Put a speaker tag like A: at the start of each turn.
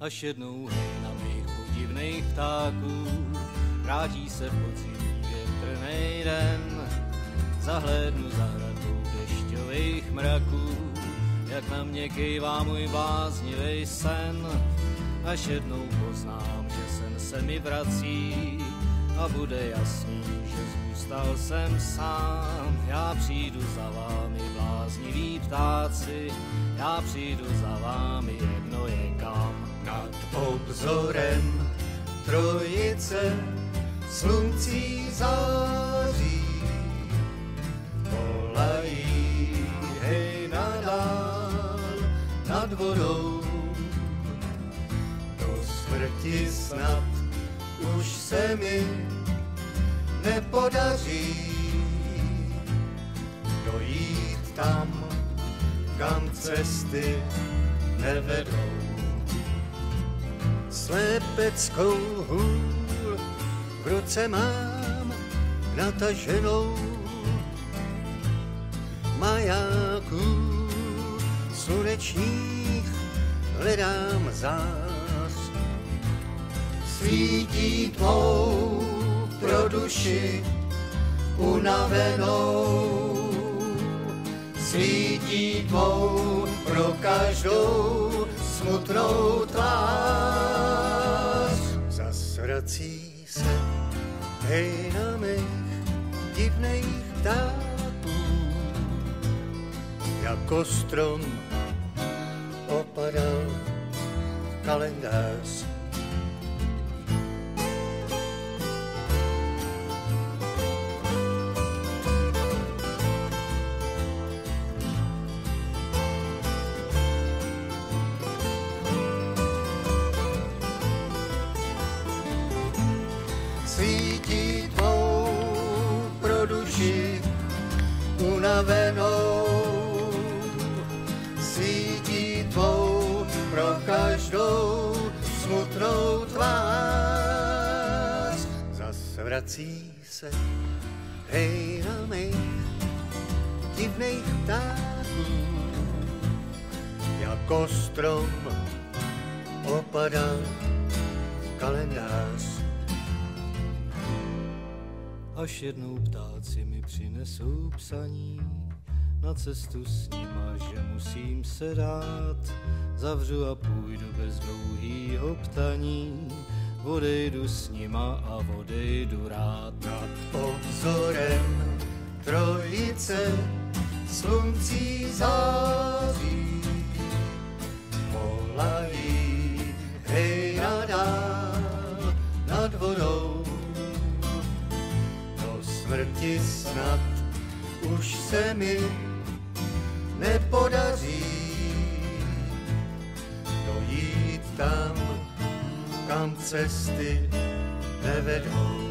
A: až jednou hejna mých podivných ptáků vrátí se podzimní větrnej den. Zahlédnu za hradou dešťových mraků, jak na mě kývá můj bláznivý sen. Až jednou poznám, že sen se mi vrací a bude jasný, že zůstal jsem sám. Já přijdu za vámi, blázniví ptáci, já přijdu za vámi, jedno je kam.
B: Nad obzorem trojice sluncí září, volají hej nadál nad vodou. Do smrti snad už se mi nepodaří dojít tam, kam cesty nevedou. Slepeckou hůl v ruce mám nataženou, majáků slunečních hledám zás. Svítí tvou pro duši unavenou, svítí tvou pro každou smutnou tvář. Zasrací se hejna mých divných ptáků, jako strom opadal kalendář. Svítí tvou pro duši unavenou, svítí tvou pro každou smutnou tvář. Zas vrací se hejna mých divných ptáků, jako strom opadal kalendář.
A: Až jednou ptáci mi přinesou psaní, na cestu s nima, že musím se dát. Zavřu a půjdu bez dlouhýho ptaní, odejdu s nima a odejdu rád.
B: Nad obzorem trojice sluncí září, volají hej nadál nad vodou. Smrti snad už se mi nepodaří dojít tam, kam cesty nevedou.